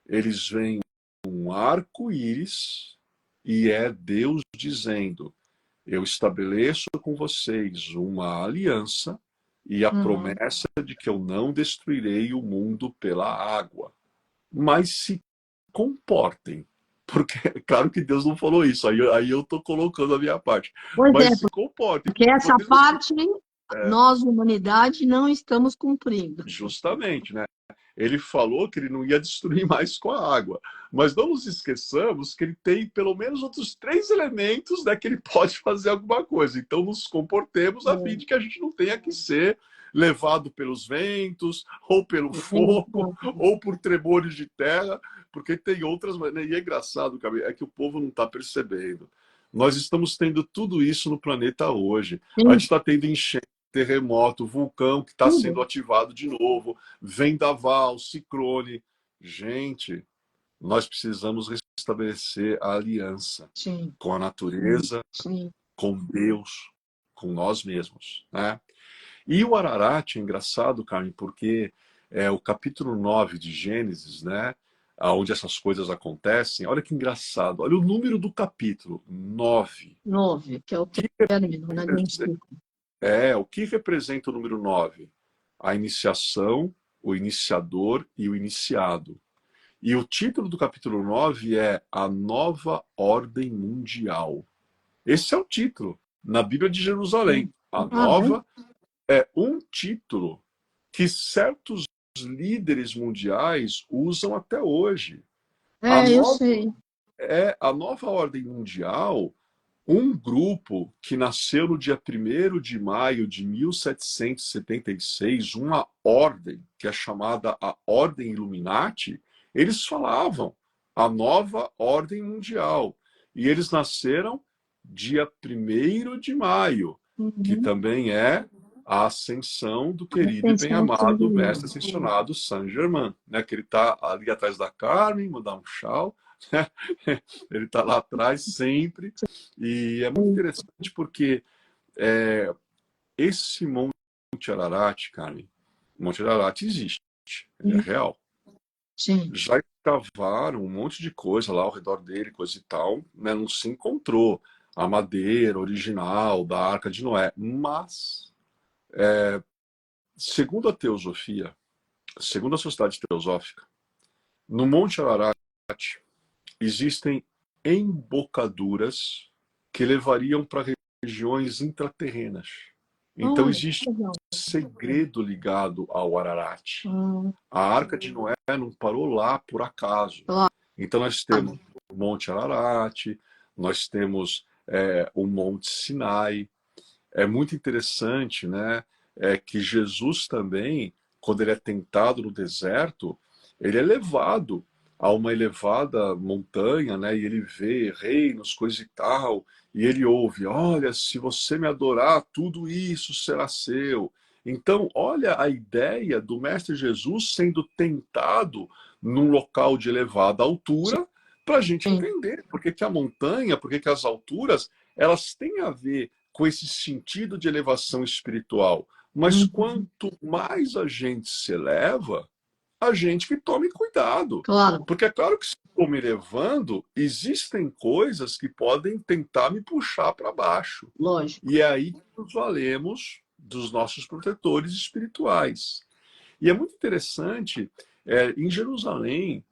eles veem um arco-íris, e é Deus dizendo: eu estabeleço com vocês uma aliança e a promessa de que eu não destruirei o mundo pela água. Mas se comportem. Porque é claro que Deus não falou isso, aí eu estou colocando a minha parte. Mas se comportem. Porque essa parte nós, humanidade, não estamos cumprindo. Justamente, né? ele falou que ele não ia destruir mais com a água. Mas não nos esqueçamos que ele tem pelo menos outros 3 elementos, né, que ele pode fazer alguma coisa. Então nos comportemos a fim de que a gente não tenha que ser levado pelos ventos, ou pelo fogo, ou por tremores de terra, porque tem outras maneiras. E é engraçado, é que o povo não está percebendo. Nós estamos tendo tudo isso no planeta hoje. A gente está tendo enchente, terremoto, vulcão que está sendo ativado de novo, vendaval, ciclone. Gente, nós precisamos restabelecer a aliança com a natureza, com Deus, com nós mesmos, né? E o Ararat é engraçado, Carmen, porque é o capítulo 9 de Gênesis, né? Onde essas coisas acontecem. Olha que engraçado. Olha o número do capítulo, 9. 9, que é o término, né? O que representa o número 9? A iniciação, o iniciador e o iniciado. E o título do capítulo 9 é A Nova Ordem Mundial. Esse é o título, na Bíblia de Jerusalém. A nova é um título que certos líderes mundiais usam até hoje. Eu sei. A nova ordem mundial, um grupo que nasceu no dia 1º de maio de 1776, uma ordem que é chamada a Ordem Illuminati, eles falavam a nova ordem mundial. E eles nasceram dia 1º de maio, que também é a ascensão do querido e bem-amado mestre ascensionado Saint-Germain, né? Que ele está ali atrás da Carmen, mandar um tchau, né? Ele está lá atrás sempre, e é muito interessante porque esse Monte Ararat, Carmen, Monte Ararat existe, ele é real. Sim. Já cavaram um monte de coisa lá ao redor dele, coisa e tal, né? Não se encontrou a madeira original da Arca de Noé, mas segundo a teosofia, segundo a Sociedade Teosófica, no Monte Ararat existem embocaduras que levariam para regiões intraterrenas. Então existe um segredo ligado ao Ararat. A Arca de Noé não parou lá por acaso. Então nós temos o Monte Ararat, nós temos o Monte Sinai. É muito interessante, né? Que Jesus também, quando ele é tentado no deserto, ele é levado a uma elevada montanha, né? E ele vê reinos, coisa e tal, e ele ouve: olha, se você me adorar, tudo isso será seu. Então, olha a ideia do Mestre Jesus sendo tentado num local de elevada altura, para a gente entender por que a montanha, por que as alturas, elas têm a ver com esse sentido de elevação espiritual. Mas quanto mais a gente se eleva, a gente que tome cuidado. Claro. Porque é claro que se eu estou me elevando, existem coisas que podem tentar me puxar para baixo. Lógico. E é aí que nos valemos dos nossos protetores espirituais. E é muito interessante, em Jerusalém,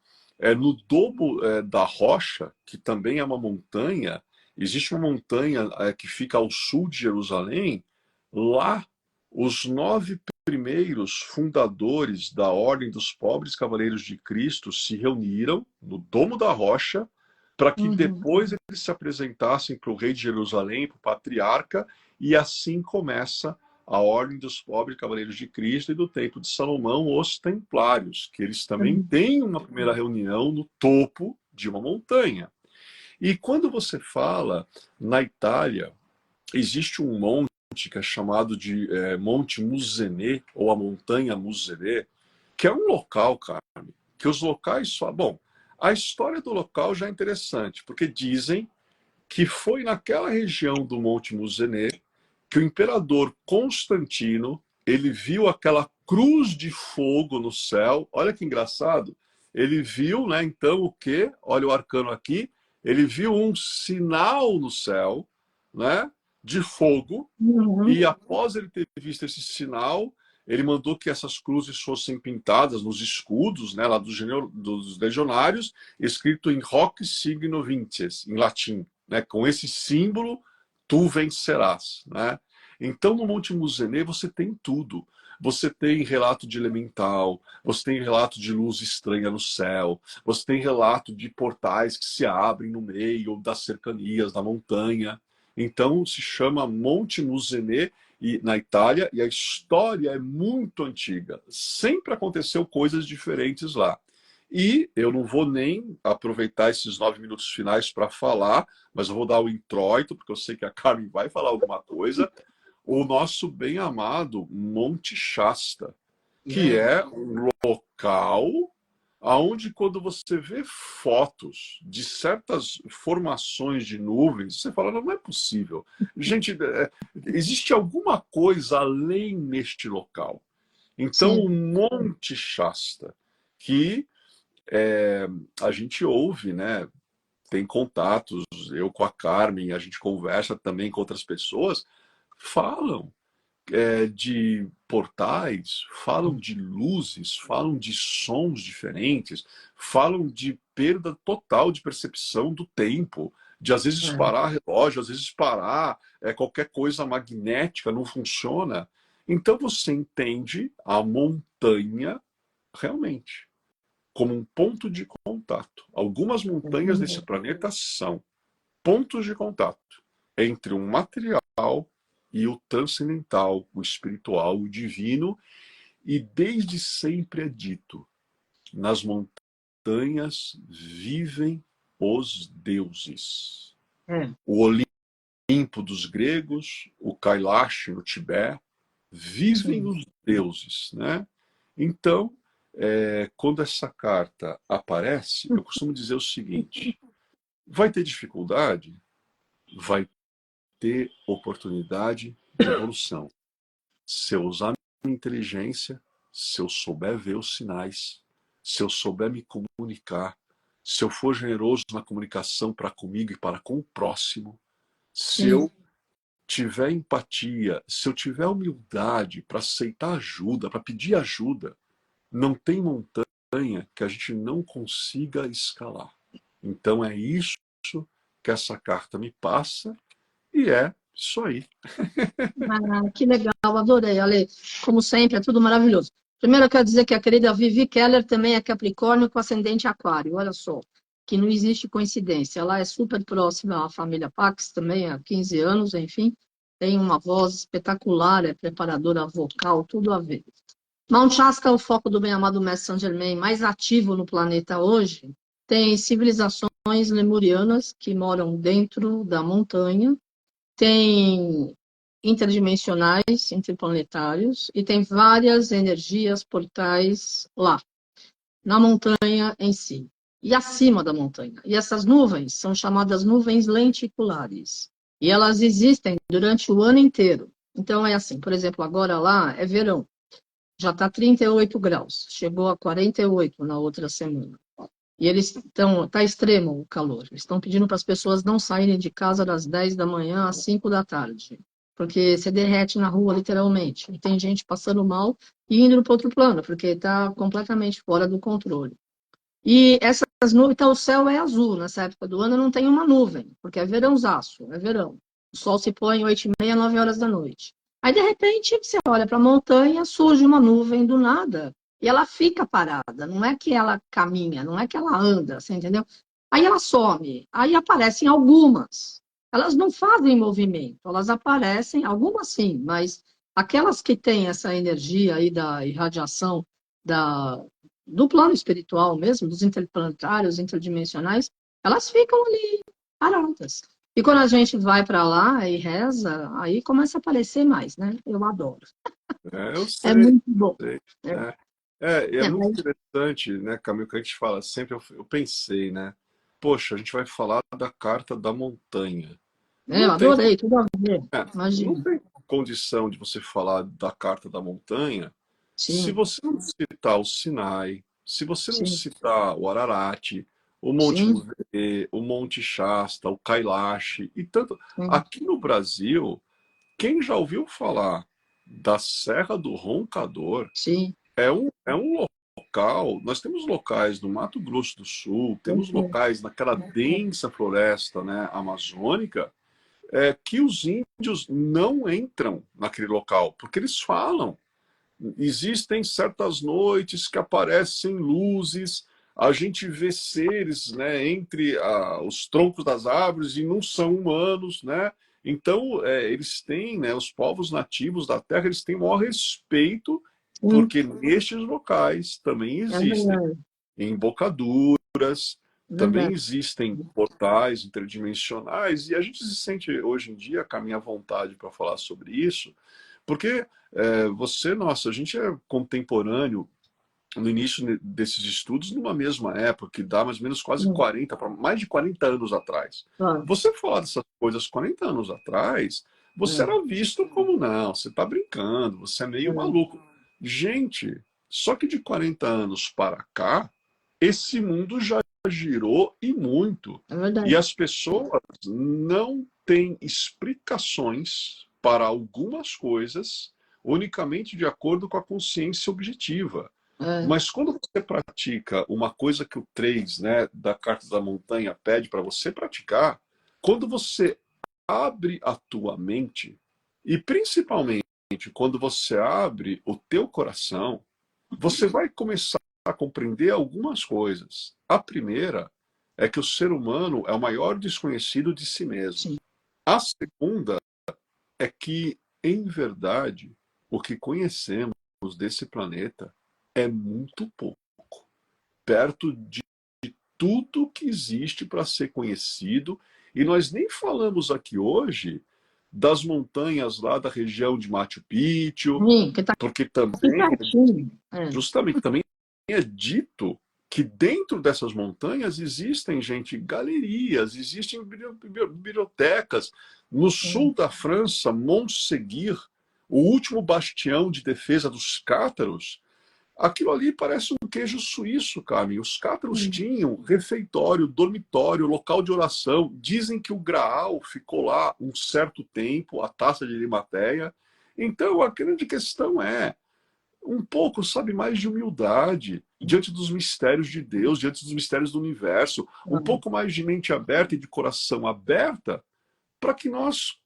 no Domo da Rocha, que também é uma montanha, existe uma montanha que fica ao sul de Jerusalém. Lá, os 9 primeiros fundadores da Ordem dos Pobres Cavaleiros de Cristo se reuniram no Domo da Rocha para que depois eles se apresentassem para o rei de Jerusalém, para o patriarca, e assim começa a Ordem dos Pobres Cavaleiros de Cristo e do Templo de Salomão, os Templários, que eles também têm uma primeira reunião no topo de uma montanha. E quando você fala na Itália, existe um monte que é chamado de Monte Musenê, ou a Montanha Musenê, que é um local, Carmen, que os locais falam... Bom, a história do local já é interessante, porque dizem que foi naquela região do Monte Musenê que o imperador Constantino, ele viu aquela cruz de fogo no céu. Olha que engraçado. Ele viu, né, então, o quê? Olha o arcano aqui. Ele viu um sinal no céu, né, de fogo, e após ele ter visto esse sinal, ele mandou que essas cruzes fossem pintadas nos escudos, né, lá dos legionários, escrito em hoc signo vinces, em latim, né, com esse símbolo tu vencerás, né? Então no Monte Musenê você tem tudo. você tem relato de elemental, você tem relato de luz estranha no céu, você tem relato de portais que se abrem no meio das cercanias da montanha. Então se chama Monte Musenê na Itália, e a história é muito antiga. Sempre aconteceu coisas diferentes lá. E eu não vou nem aproveitar esses 9 minutos finais para falar, mas eu vou dar o introito, porque eu sei que a Carmen vai falar alguma coisa. O nosso bem-amado Monte Shasta, que é um local onde, quando você vê fotos de certas formações de nuvens, você fala, não é possível. Gente, existe alguma coisa além neste local. Então, Sim. o Monte Shasta, que a gente ouve, né? Tem contatos, eu com a Carmen, a gente conversa também com outras pessoas, falam de portais, falam de luzes, falam de sons diferentes, falam de perda total de percepção do tempo, de às vezes É. parar relógio, às vezes parar qualquer coisa magnética, não funciona. Então você entende a montanha realmente como um ponto de contato. Algumas montanhas desse planeta são pontos de contato entre um material e o transcendental, o espiritual, o divino, e desde sempre é dito: nas montanhas vivem os deuses. É. O Olimpo dos gregos, o Kailash no Tibete, vivem Sim. os deuses, né? Então, quando essa carta aparece, eu costumo dizer o seguinte: vai ter dificuldade? Vai ter oportunidade de evolução. Se eu usar minha inteligência, se eu souber ver os sinais, se eu souber me comunicar, se eu for generoso na comunicação para comigo e para com o próximo, se Sim. eu tiver empatia, se eu tiver humildade para aceitar ajuda, para pedir ajuda, não tem montanha que a gente não consiga escalar. Então é isso que essa carta me passa, e é isso aí. Ah, que legal, adorei, Ale. Como sempre, é tudo maravilhoso. Primeiro, eu quero dizer que a querida Vivi Keller também é Capricórnio com ascendente Aquário. Olha só, que não existe coincidência. Ela é super próxima à família Pax também, há 15 anos, enfim. Tem uma voz espetacular, é preparadora vocal, tudo a ver. Mount Shasta, o foco do bem-amado Mestre Saint Germain, mais ativo no planeta hoje, tem civilizações lemurianas que moram dentro da montanha, tem interdimensionais, interplanetários, e tem várias energias, portais lá, na montanha em si, e acima da montanha. E essas nuvens são chamadas nuvens lenticulares, e elas existem durante o ano inteiro. Então é assim, por exemplo, agora lá é verão, já está 38 graus, chegou a 48 na outra semana. E eles estão, está extremo o calor. Eles estão pedindo para as pessoas não saírem de casa das 10 da manhã às 5 da tarde, porque você derrete na rua, literalmente. E tem gente passando mal e indo para outro plano, porque está completamente fora do controle. E essas nuvens, então o céu é azul nessa época do ano, não tem uma nuvem, porque é verãozaço, é verão. O sol se põe 8h30, 9 horas da noite. Aí, de repente, você olha para a montanha, surge uma nuvem do nada, e ela fica parada. Não é que ela caminha, não é que ela anda, você entendeu? Aí ela some, aí aparecem algumas. Elas não fazem movimento, elas aparecem, algumas sim, mas aquelas que têm essa energia aí da irradiação da, do plano espiritual mesmo, dos interplanetários, interdimensionais, elas ficam ali paradas. E quando a gente vai para lá e reza, aí começa a aparecer mais, né? Eu adoro. Eu É sei, muito bom. sei. É, É muito mas, interessante, né, Camilo, que a gente fala sempre, eu pensei, né? Poxa, a gente vai falar da carta da montanha. eu Não tem, adorei, tudo a ver. não Imagina. tem condição de você falar da carta da montanha se Sim, você não citar o Sinai, se você não sim, citar o Ararat, o Monte sim, Muserê, o Monte Shasta, o Kailash e tanto. sim, Aqui no Brasil, quem já ouviu falar da Serra do Roncador sim. é um local. Nós temos locais no Mato Grosso do Sul, temos locais naquela densa floresta, né, amazônica, que os índios não entram naquele local, porque eles falam existem certas noites que aparecem luzes, a gente vê seres, né, entre os troncos das árvores e não são humanos, né? Então, eles têm, né, os povos nativos da Terra, eles têm o maior respeito, porque nestes locais também existem embocaduras, também existem portais interdimensionais, e a gente se sente hoje em dia com a minha vontade para falar sobre isso, porque a gente é contemporâneo no início desses estudos, numa mesma época, que dá mais ou menos quase 40, para mais de 40 anos atrás. Você falar dessas coisas 40 anos atrás, você era visto como, não, você está brincando, você é meio maluco. Gente, só que de 40 anos para cá, esse mundo já girou e muito. E as pessoas não têm explicações para algumas coisas unicamente de acordo com a consciência objetiva. Mas quando você pratica uma coisa que o 3, né, da Carta da Montanha pede para você praticar, quando você abre a tua mente, e principalmente quando você abre o teu coração, você vai começar a compreender algumas coisas. A primeira é que o ser humano é o maior desconhecido de si mesmo. A segunda é que, em verdade, o que conhecemos desse planeta é muito pouco, perto de tudo que existe para ser conhecido, e nós nem falamos aqui hoje das montanhas lá da região de Machu Picchu, porque também, justamente, também é dito que dentro dessas montanhas existem, gente, galerias, existem bibliotecas. No sul da França, Montségur, o último bastião de defesa dos cátaros, aquilo ali parece um queijo suíço, Carmen. Os cátaros tinham refeitório, dormitório, local de oração. Dizem que o Graal ficou lá um certo tempo, a taça de Arimateia. Então, a grande questão é um pouco, sabe, mais de humildade diante dos mistérios de Deus, diante dos mistérios do universo. Um pouco mais de mente aberta e de coração aberta para que nós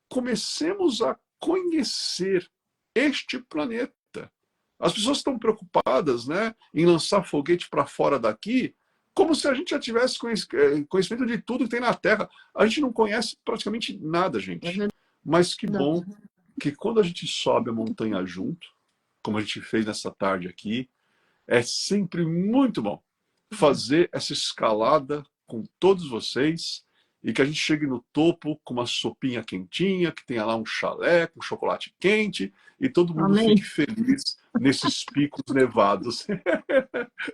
comecemos a conhecer este planeta. As pessoas estão preocupadas, né, em lançar foguete para fora daqui, como se a gente já tivesse conhecimento de tudo que tem na Terra. A gente não conhece praticamente nada, gente. Mas que bom que quando a gente sobe a montanha junto, como a gente fez nessa tarde aqui, é sempre muito bom fazer essa escalada com todos vocês e que a gente chegue no topo com uma sopinha quentinha, que tenha lá um chalé com chocolate quente e todo mundo fique feliz nesses picos nevados.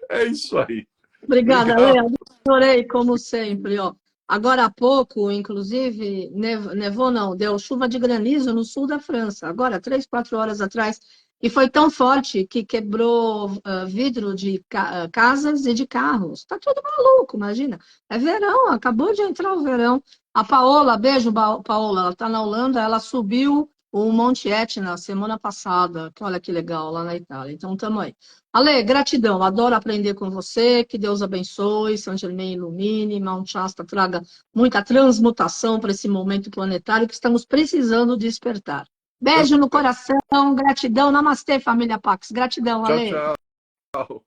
É isso aí. Obrigada, Léo. Adorei, como sempre. Ó. Agora há pouco, inclusive, nevou não, deu chuva de granizo no sul da França. Agora, 3, 4 horas atrás. E foi tão forte que quebrou vidro de casas e de carros. Tá tudo maluco, imagina. É verão, acabou de entrar o verão. A Paola, beijo, Paola, ela está na Holanda, ela subiu o Monte Etna semana passada. Olha que legal, lá na Itália. Então, tamo aí. Ale, gratidão, adoro aprender com você, que Deus abençoe, Saint Germain ilumine, Mount Shasta traga muita transmutação para esse momento planetário que estamos precisando despertar. Beijo no coração, gratidão, namastê, família Pax, gratidão, Ale. Tchau, tchau.